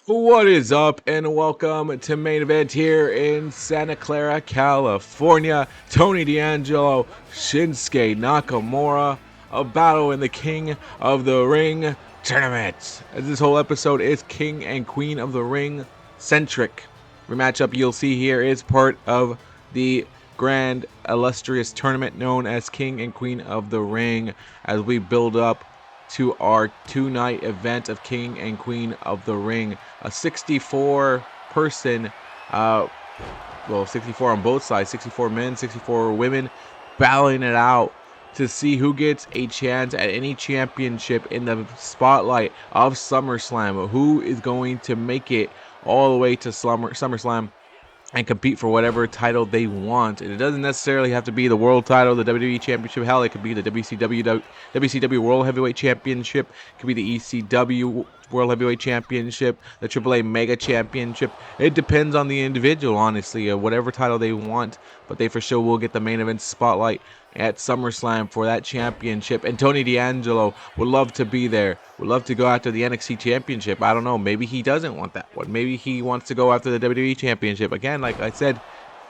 What is up, and welcome to main event here in Santa Clara, California. Tony D'Angelo, Shinsuke Nakamura, a battle in the King of the Ring tournament. As this whole episode is King and Queen of the Ring centric. The matchup you'll see here is part of the grand illustrious tournament known as King and Queen of the Ring as we build up to our two-night event of King and Queen of the Ring. A 64 person, 64 on both sides, 64 men, 64 women, battling it out to see who gets a chance at any championship in the spotlight of SummerSlam. Who is going to make it all the way to SummerSlam and compete for whatever title they want. And it doesn't necessarily have to be the world title, the WWE Championship. Hell, it could be the WCW World Heavyweight Championship. It could be the ECW World Heavyweight Championship, the AAA Mega Championship. It depends on the individual, honestly, whatever title they want. But they for sure will get the main event spotlight at SummerSlam for that championship. And Tony D'Angelo would love to be there. Would love to go after the NXT Championship. I don't know. Maybe he doesn't want that one. Maybe he wants to go after the WWE Championship. Again, like I said,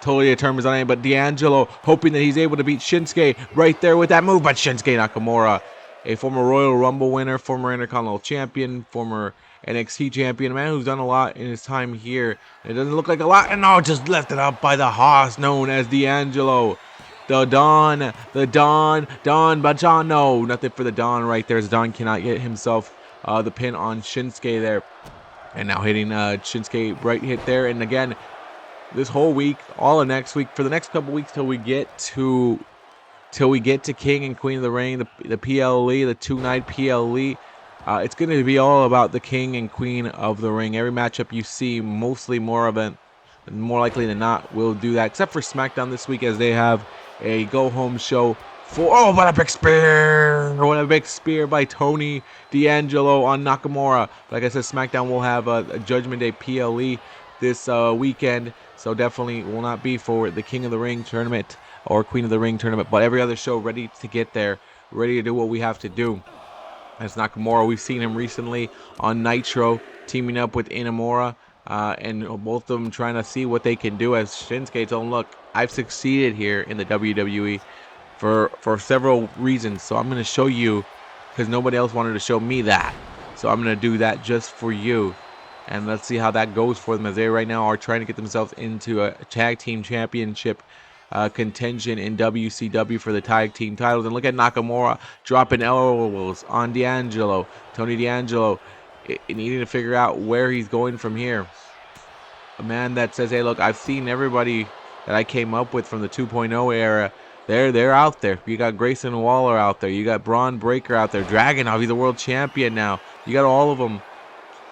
totally determines on it. But D'Angelo hoping that he's able to beat Shinsuke right there with that move. But Shinsuke Nakamura, a former Royal Rumble winner, former Intercontinental Champion, former NXT Champion, a man who's done a lot in his time here. It doesn't look like a lot. And no, just lifted up by the hoss known as D'Angelo. The Don Bajano. No, nothing for the Don right there, as Don cannot get himself the pin on Shinsuke there. And now hitting Shinsuke right hit there. And again, this whole week, all of next week, for the next couple weeks till we get to King and Queen of the Ring, the PLE, the two-night PLE. It's going to be all about the King and Queen of the Ring. Every matchup you see, mostly more likely than not, will do that. Except for SmackDown this week, as they have a go-home show for... Oh, what a big spear! What a big spear by Tony D'Angelo on Nakamura. Like I said, SmackDown will have a Judgment Day PLE this weekend. So definitely will not be for the King of the Ring tournament or Queen of the Ring tournament. But every other show ready to get there, ready to do what we have to do. As Nakamura, we've seen him recently on Nitro, teaming up with Inamura. And both of them trying to see what they can do, as Shinsuke told him, look, I've succeeded here in the WWE for several reasons. So I'm going to show you, because nobody else wanted to show me that. So I'm going to do that just for you. And let's see how that goes for them, as they right now are trying to get themselves into a tag team championship contention in WCW for the tag team titles. And look at Nakamura dropping elbows on D'Angelo. Tony D'Angelo needing to figure out where he's going from here. A man that says, hey, look, I've seen everybody that I came up with from the 2.0 era. They're out there. You got Grayson Waller out there. You got Braun Breaker out there. Dragunov, he's a world champion now. You got all of them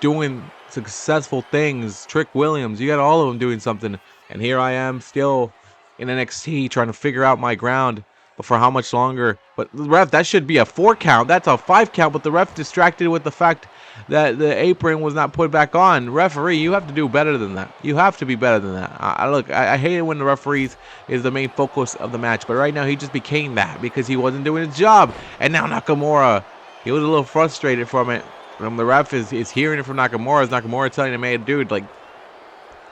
doing successful things. Trick Williams, you got all of them doing something. And here I am still in NXT trying to figure out my ground. But for how much longer? But the ref, that should be a 4 count. That's a 5 count. But the ref distracted with the fact that the apron was not put back on. Referee, you have to do better than that. You have to be better than that. I hate it when the referees is the main focus of the match. But right now, he just became that because he wasn't doing his job. And now Nakamura, he was a little frustrated from it. The ref is hearing it from Nakamura. As Nakamura telling him, hey, dude, like,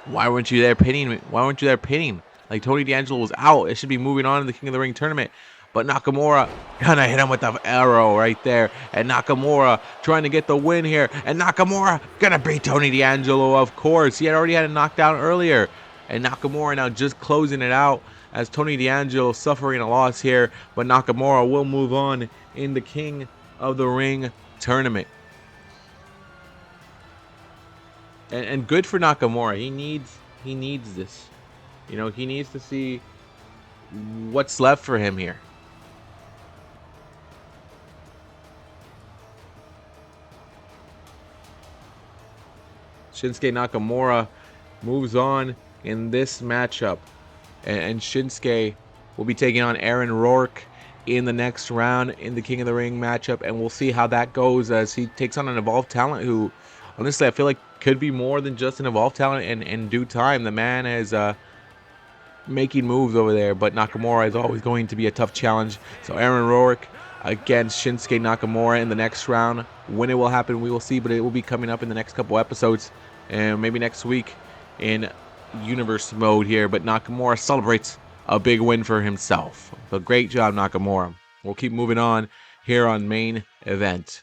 why weren't you there pinning me? Why weren't you there pinning? Like, Tony D'Angelo was out. It should be moving on in the King of the Ring tournament. But Nakamura gonna hit him with the arrow right there. And Nakamura trying to get the win here. And Nakamura gonna beat Tony D'Angelo, of course. He had already had a knockdown earlier. And Nakamura now just closing it out as Tony D'Angelo suffering a loss here. But Nakamura will move on in the King of the Ring tournament. And good for Nakamura. He needs this. You know, he needs to see what's left for him here. Shinsuke Nakamura moves on in this matchup. And Shinsuke will be taking on Aaron Rourke in the next round in the King of the Ring matchup. And we'll see how that goes as he takes on an Evolved talent who, honestly, I feel like could be more than just an Evolved talent in due time. The man is making moves over there, but Nakamura is always going to be a tough challenge. So Aaron Rourke against Shinsuke Nakamura in the next round. When it will happen, we will see, but it will be coming up in the next couple episodes. and maybe next week in universe mode here. But Nakamura celebrates a big win for himself. So great job, Nakamura. We'll keep moving on here on main event.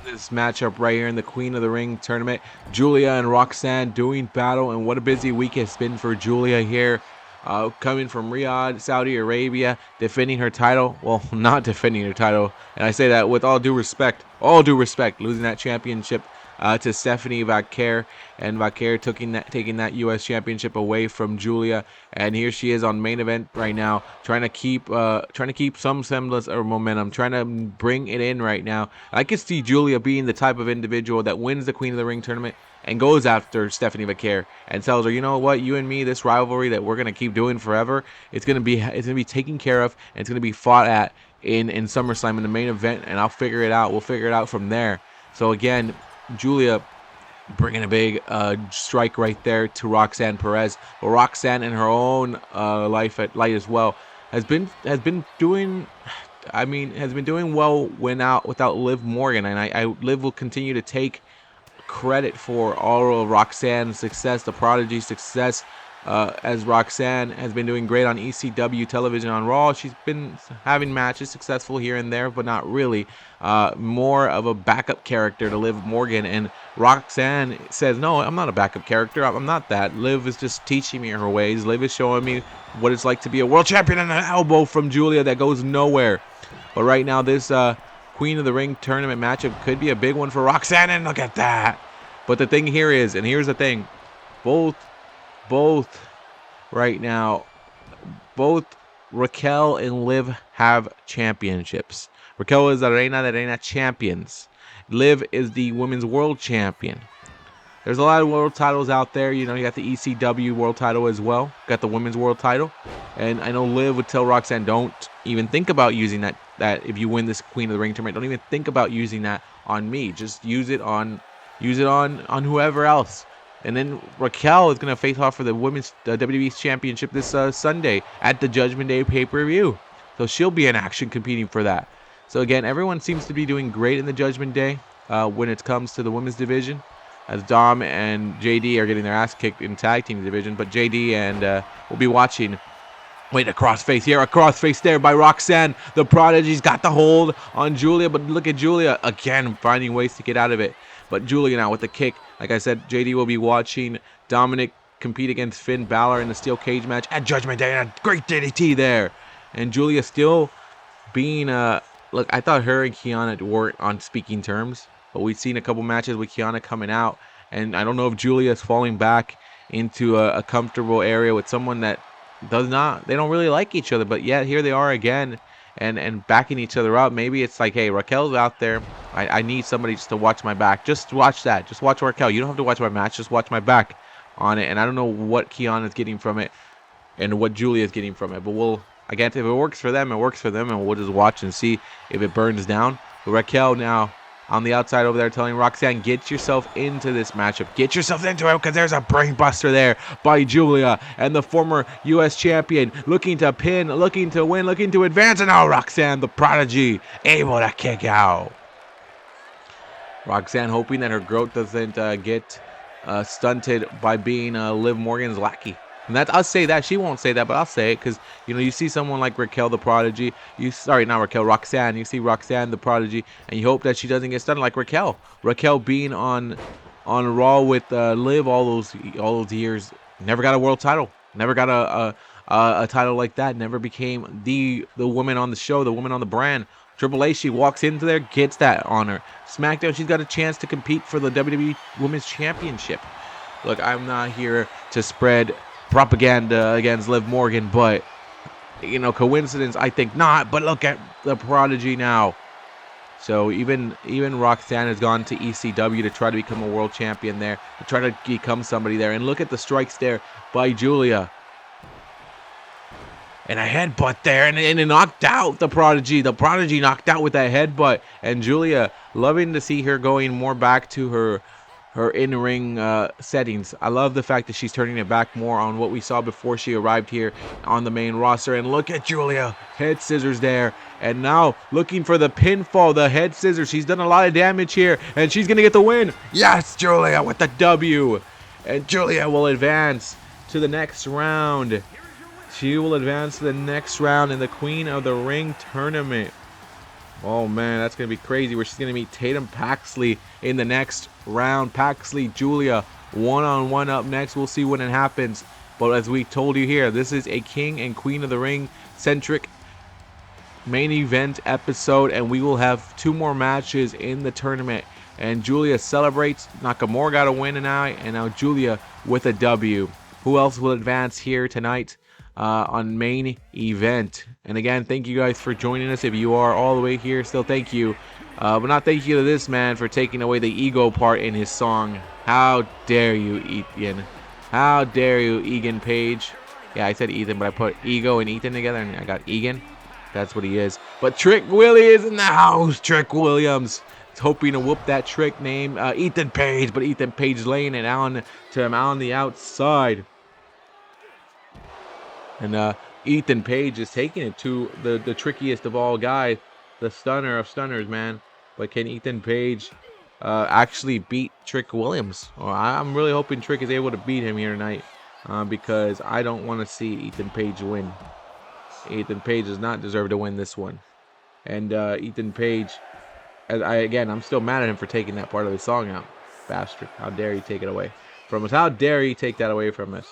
This matchup right here in the Queen of the Ring tournament, Giulia and Roxanne doing battle, and what a busy week it's been for Giulia here, coming from Riyadh, Saudi Arabia, defending her title. Well, not defending her title, and I say that with all due respect, losing that championship to Stephanie Vaquer, and Vaquer taking that U.S. championship away from Giulia, and here she is on main event right now, trying to keep some semblance of momentum, trying to bring it in right now. I could see Giulia being the type of individual that wins the Queen of the Ring tournament and goes after Stephanie Vaquer and tells her, you know what, you and me, this rivalry that we're gonna keep doing forever, it's gonna be taken care of, and it's gonna be fought at in SummerSlam in the main event, and I'll figure it out. We'll figure it out from there. So again, Giulia bringing a big strike right there to Roxanne Perez. But Roxanne, in her own light as well, has been doing well without Liv Morgan, and Liv will continue to take credit for all of Roxanne's success, the Prodigy's success, as Roxanne has been doing great on ECW television on Raw. She's been having matches successful here and there, but not really. More of a backup character to Liv Morgan, and Roxanne says, no, I'm not a backup character. I'm not that. Liv is just teaching me her ways. Liv is showing me what it's like to be a world champion, and an elbow from Giulia that goes nowhere. But right now, this Queen of the Ring tournament matchup could be a big one for Roxanne, and look at that. But the thing here is, and here's the thing, both right now, both Raquel and Liv have championships. Raquel is the Reina de Reina champions. Liv is the women's world champion. There's a lot of world titles out there. You know, you got the ECW world title as well. Got the women's world title. And I know Liv would tell Roxanne, don't even think about using that if you win this Queen of the Ring tournament. Don't even think about using that on me. Just use it on whoever else. And then Raquel is going to face off for the women's WWE championship this Sunday at the Judgment Day pay-per-view. So she'll be in action competing for that. So again, everyone seems to be doing great in the Judgment Day when it comes to the women's division, as Dom and JD are getting their ass kicked in tag team division. But JD and we'll be watching. Wait, a crossface here, a crossface there by Roxanne. The Prodigy's got the hold on Giulia, but look at Giulia again finding ways to get out of it. But Giulia now with the kick. Like I said, JD will be watching Dominic compete against Finn Balor in the steel cage match at Judgment Day, and a great DDT there. And Giulia still being look, I thought her and Kiana weren't on speaking terms, but we've seen a couple matches with Kiana coming out, and I don't know if Giulia is falling back into a comfortable area with someone that they don't really like each other, but yet here they are again and backing each other up. Maybe it's like, hey, Raquel's out there. I need somebody just to watch my back. Just watch that. Just watch Raquel. You don't have to watch my match. Just watch my back on it. And I don't know what Kiana's getting from it and what Giulia's getting from it. But again, if it works for them, it works for them, and we'll just watch and see if it burns down. But Raquel now on the outside over there telling Roxanne, get yourself into this matchup. Get yourself into it, because there's a brain buster there by Giulia, and the former U.S. champion looking to pin, looking to win, looking to advance, and now Roxanne, the Prodigy, able to kick out. Roxanne hoping that her growth doesn't get stunted by being Liv Morgan's lackey. And I'll say that. She won't say that, but I'll say it, because, you know, you see someone like Raquel the Prodigy. Roxanne. You see Roxanne the Prodigy, and you hope that she doesn't get stunned like Raquel. Raquel being on Raw with Liv all those years, never got a world title, never got a title like that, never became the woman on the show, the woman on the brand. Triple H, she walks into there, gets that honor. SmackDown, she's got a chance to compete for the WWE Women's Championship. Look, I'm not here to spread propaganda against Liv Morgan, but, you know, coincidence, I think not. But look at the Prodigy now. So even Roxanne has gone to ECW to try to become a world champion there, to try to become somebody there. And look at the strikes there by Giulia. And a headbutt there, and it knocked out the Prodigy. The Prodigy knocked out with that headbutt. And Giulia, loving to see her going more back to her in-ring settings. I love the fact that she's turning it back more on what we saw before she arrived here on the main roster. And look at Giulia, head scissors there. And now looking for the pinfall, the head scissors. She's done a lot of damage here, and she's going to get the win. Yes, Giulia with the W. And Giulia will advance to the next round. She will advance to the next round in the Queen of the Ring tournament. Oh man, that's going to be crazy, where she's going to meet Tatum Paxley in the next round. Paxley, Giulia, one-on-one up next. We'll see when it happens. But as we told you here, this is a King and Queen of the Ring centric main event episode, and we will have 2 more matches in the tournament. And Giulia celebrates. Nakamura got a win tonight, and now Giulia with a W. Who else will advance here tonight on main event? And again, thank you guys for joining us. If you are all the way here, still thank you. But not thank you to this man for taking away the ego part in his song. How dare you, Ethan? How dare you, Egan Page? Yeah, I said Ethan, but I put Ego and Ethan together, and I got Egan. That's what he is. But Trick Willie is in the house. Trick Williams. Hoping to whoop that Trick name, Ethan Page, but Ethan Page laying it on to him on the outside. And Ethan Page is taking it to the trickiest of all guys, the stunner of stunners, man. But can Ethan Page actually beat Trick Williams? Well, I'm really hoping Trick is able to beat him here tonight, because I don't want to see Ethan Page win. Ethan Page does not deserve to win this one. And Ethan Page, I'm still mad at him for taking that part of the song out. Bastard. How dare he take it away from us? How dare he take that away from us?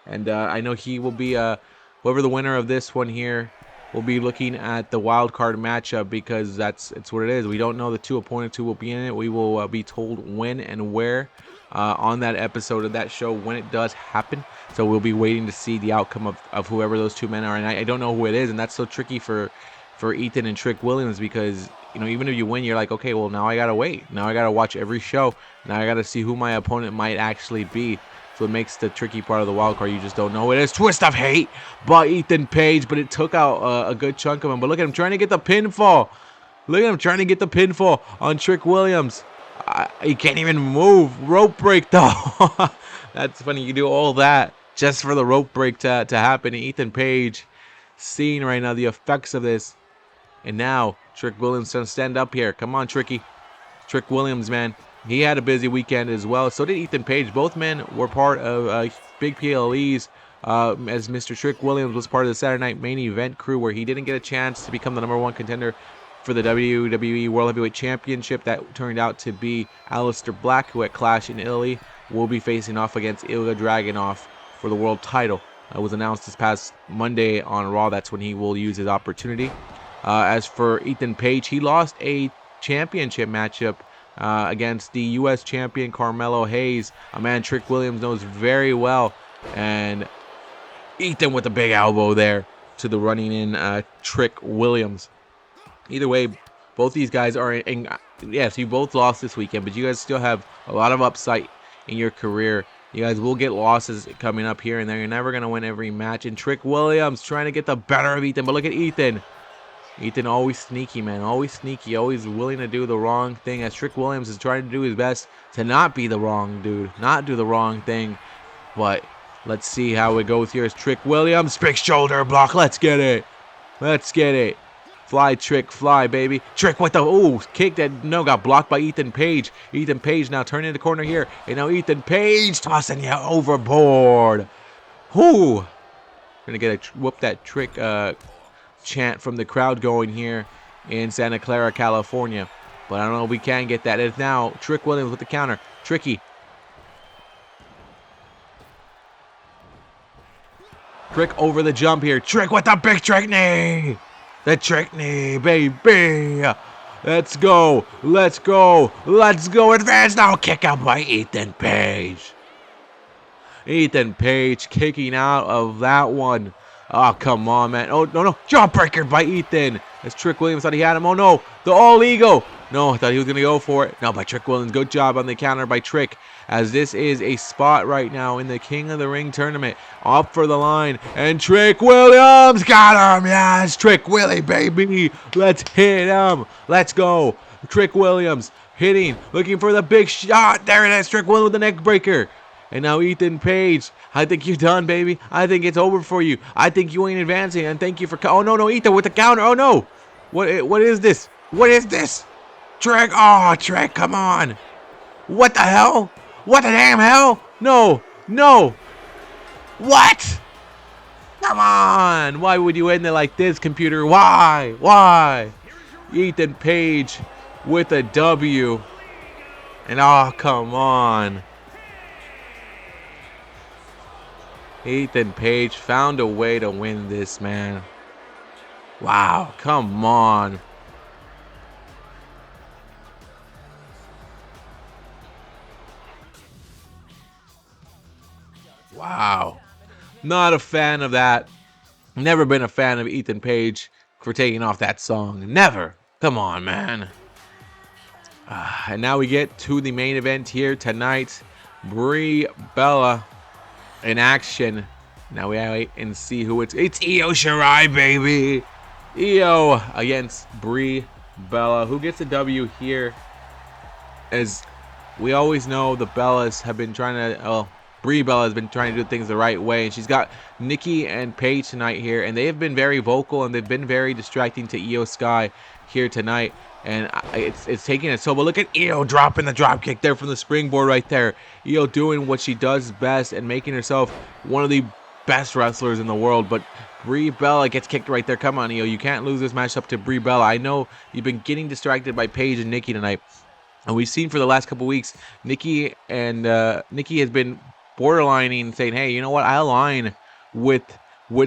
And I know he will be, whoever the winner of this one here, will be looking at the wild card matchup, because it's what it is. We don't know the 2 opponents who will be in it. We will be told when and where on that episode of that show when it does happen. So we'll be waiting to see the outcome of whoever those 2 men are. And I don't know who it is, and that's so tricky for Ethan and Trick Williams, because even if you win, you're like, okay, well, now I gotta wait. Now I gotta watch every show. Now I gotta see who my opponent might actually be. So it makes the tricky part of the wild card. You just don't know. It is Twist of Hate by Ethan Page, but it took out a good chunk of him. But look at him trying to get the pinfall. Look at him trying to get the pinfall on Trick Williams. He can't even move. Rope break, though. That's funny. You do all that just for the rope break to happen. And Ethan Page seeing right now the effects of this. And now Trick Williams trying to stand up here. Come on, Tricky. Trick Williams, man. He had a busy weekend as well. So did Ethan Page. Both men were part of big PLEs, as Mr. Trick Williams was part of the Saturday Night Main Event crew, where he didn't get a chance to become the #1 contender for the WWE World Heavyweight Championship. That turned out to be Aleister Black, who at Clash in Italy will be facing off against Ilya Dragunov for the world title. It was announced this past Monday on Raw. That's when he will use his opportunity. As for Ethan Page, he lost a championship matchup against the U.S. champion Carmelo Hayes, a man Trick Williams knows very well. And Ethan with a big elbow there to the running in Trick Williams. Either way, both these guys are in. Yes, you both lost this weekend, but you guys still have a lot of upside in your career. You guys will get losses coming up here and there. You're never going to win every match. And Trick Williams trying to get the better of Ethan. But look at Ethan. Ethan always sneaky, man. Always sneaky. Always willing to do the wrong thing. As Trick Williams is trying to do his best to not be the wrong dude. Not do the wrong thing. But let's see how it goes here. As Trick Williams. Big shoulder block. Let's get it. Let's get it. Fly, Trick, fly, baby. Trick with the, kick that, got blocked by Ethan Page. Ethan Page now turning the corner here. And now Ethan Page tossing you overboard. Gonna get a whoop that Trick chant from the crowd going here in Santa Clara, California. But I don't know if we can get that. It's now Trick Williams with the counter. Tricky. Trick over the jump here. Trick with the big Trick knee. The Trick knee, baby. Let's go. Let's go. Let's go. Advance now. Kick out by Ethan Page. Ethan Page kicking out of that one. Oh, come on, man. Oh, no. Jawbreaker by Ethan. As Trick Williams thought he had him. Oh no, the all ego. No, I thought he was going to go for it. No, by Trick Williams. Good job on the counter by Trick. As this is a spot right now in the King of the Ring tournament. Up for the line. And Trick Williams got him. Yes, Trick Willie, baby. Let's hit him. Let's go. Trick Williams hitting. Looking for the big shot. There it is. Trick Williams with the neck breaker. And now Ethan Page. I think you're done, baby. I think it's over for you. I think you ain't advancing. And thank you for... Oh, no, Ethan with the counter. Oh, no. What is this? What is this? Trick. Oh, Trick, come on. What the hell? What the damn hell? No. What? Come on. Why would you end it like this, computer? Why? Ethan Page with a W. And oh, come on. Ethan Page found a way to win this, man. Wow, come on. Wow. Not a fan of that. Never been a fan of Ethan Page for taking off that song. Never. Come on, man. And now we get to the main event here tonight. Brie Bella in action. Now we wait and see who it's Iyo Sky, baby. Iyo against Brie Bella. Who gets a W here? As we always know, the Bellas have been trying to... Well, Brie Bella has been trying to do things the right way. And she's got Nikki and Paige tonight here. And they have been very vocal and they've been very distracting to Iyo Sky here tonight. And it's taking it so. But look at Iyo dropping the drop kick there from the springboard right there. Iyo doing what she does best and making herself one of the best wrestlers in the world. But Brie Bella gets kicked right there. Come on, Iyo. You can't lose this matchup to Brie Bella. I know you've been getting distracted by Paige and Nikki tonight. And we've seen for the last couple weeks, Nikki has been borderlining, saying, hey, you know what? I align with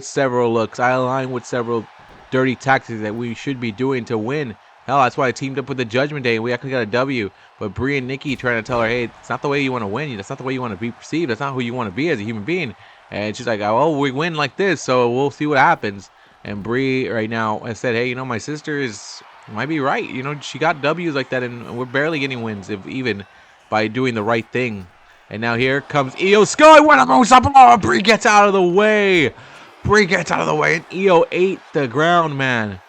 several looks. I align with several dirty tactics that we should be doing to win. Hell, that's why I teamed up with the Judgment Day. We actually got a W. But Brie and Nikki trying to tell her, hey, it's not the way you want to win. That's not the way you want to be perceived. That's not who you want to be as a human being. And she's like, oh, we win like this, so we'll see what happens. And Brie right now has said, hey, you know, my sister might be right. You know, she got W's like that, and we're barely getting wins, if even by doing the right thing. And now here comes Iyo Sky. What a moves up. Oh, Brie gets out of the way. Brie gets out of the way, and Iyo ate the ground, man.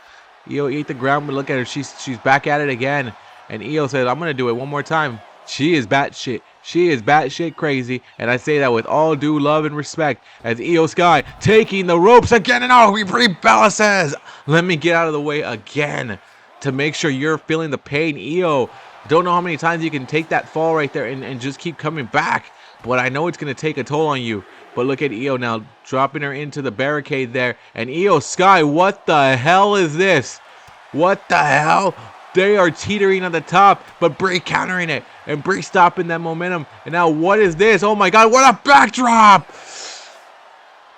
Iyo ate the ground, but look at her. She's back at it again. And Iyo said, I'm going to do it one more time. She is batshit. She is batshit crazy. And I say that with all due love and respect. As Iyo Sky taking the ropes again. And oh, Brie Bella says, let me get out of the way again to make sure you're feeling the pain. Iyo, don't know how many times you can take that fall right there and just keep coming back. But I know it's going to take a toll on you. But look at Iyo now dropping her into the barricade there. And Iyo Sky, what the hell is this? What the hell? They are teetering on the top, but Brie countering it. And Brie stopping that momentum. And now what is this? Oh my God, what a backdrop!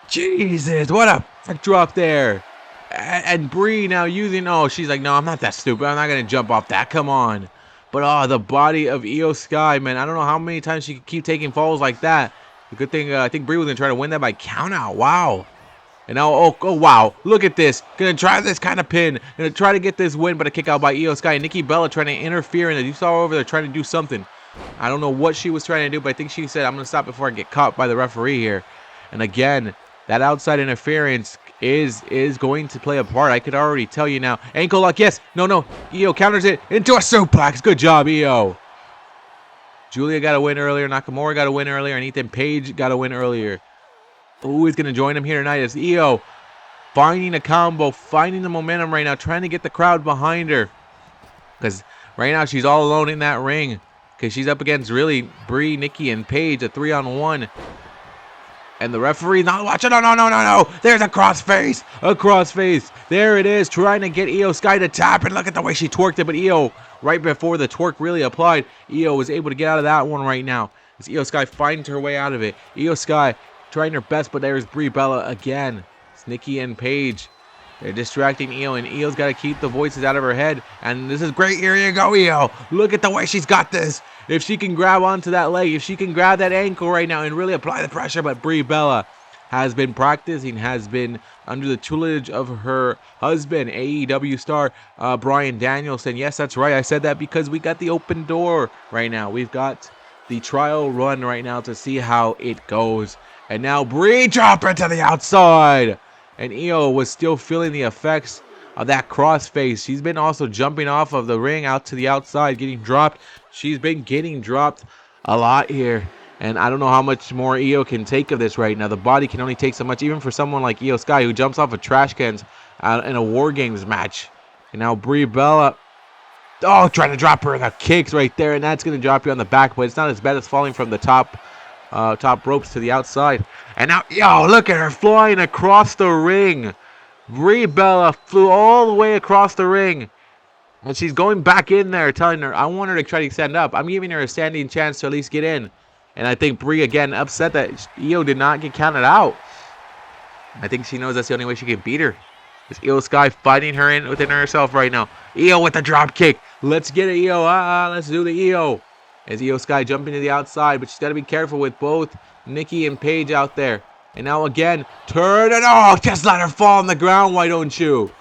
Jesus, what a backdrop there. And Brie now using, oh, she's like, no, I'm not that stupid. I'm not going to jump off that. Come on. But, oh, the body of Iyo Sky, man. I don't know how many times she could keep taking falls like that. The good thing, I think Brie was going to try to win that by count out. Wow. And now, oh, wow. Look at this. Going to try this kind of pin. Going to try to get this win, but a kick out by Iyo Sky. And Nikki Bella trying to interfere in it. You saw her over there trying to do something. I don't know what she was trying to do, but I think she said, I'm going to stop before I get caught by the referee here. And again, that outside interference is going to play a part. I could already tell you now. Ankle lock, yes. No. Iyo counters it into a suplex. Good job, Iyo. Giulia got a win earlier. Nakamura got a win earlier. And Ethan Page got a win earlier. Who is going to join him here tonight is Iyo. Finding a combo. Finding the momentum right now. Trying to get the crowd behind her. Because right now she's all alone in that ring. Because she's up against really Brie, Nikki, and Paige. A 3-on-1. And the referee not watching. No. There's a crossface. A crossface. There it is. Trying to get Iyo Sky to tap. And look at the way she twerked it. But Iyo, right before the twerk really applied, Iyo was able to get out of that one right now. As Iyo Sky finds her way out of it. Iyo Sky trying her best. But there's Brie Bella again. It's Nikki and Paige. They're distracting Iyo. And Iyo's got to keep the voices out of her head. And this is great. Here you go, Iyo. Look at the way she's got this. If she can grab onto that leg, if she can grab that ankle right now and really apply the pressure, but Brie Bella has been practicing, has been under the tutelage of her husband, AEW star Bryan Danielson. Yes, that's right. I said that because we got the open door right now. We've got the trial run right now to see how it goes. And now Brie dropping to the outside. And Iyo was still feeling the effects of that crossface. She's been also jumping off of the ring out to the outside, getting dropped. She's been getting dropped a lot here. And I don't know how much more Iyo can take of this right now. The body can only take so much, even for someone like Iyo Sky, who jumps off of trash cans in a War Games match. And now Brie Bella, trying to drop her in the kicks right there. And that's going to drop you on the back, but it's not as bad as falling from the top ropes to the outside. And now, look at her flying across the ring. Brie Bella flew all the way across the ring. And she's going back in there, telling her, I want her to try to stand up. I'm giving her a standing chance to at least get in. And I think Brie, again, upset that Iyo did not get counted out. I think she knows that's the only way she can beat her. Is Iyo Sky fighting her within herself right now. Iyo with the drop kick. Let's get it, Iyo. Let's do the Iyo. As Iyo Sky jumping to the outside, but she's got to be careful with both Nikki and Paige out there. And now again, turn and just let her fall on the ground, why don't you?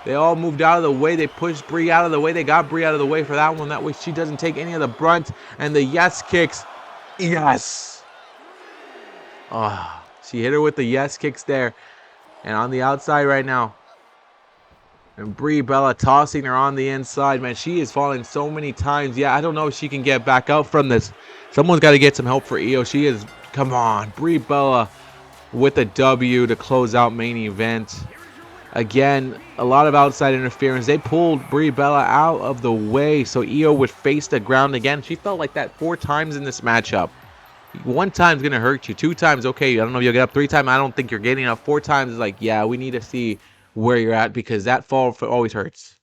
They all moved out of the way. They pushed Brie out of the way. They got Brie out of the way for that one. That way she doesn't take any of the brunt. And the yes kicks. Yes. She hit her with the yes kicks there. And on the outside right now. And Brie Bella tossing her on the inside. Man, she is falling so many times. Yeah, I don't know if she can get back out from this. Someone's got to get some help for Iyo. She is, come on. Brie Bella with a W to close out main event. Again, a lot of outside interference. They pulled Brie Bella out of the way so Iyo would face the ground again. She felt like that 4 times in this matchup. 1 time's going to hurt you. 2 times, okay, I don't know if you'll get up. 3 times, I don't think you're getting up. 4 times is like, yeah, we need to see where you're at because that fall always hurts.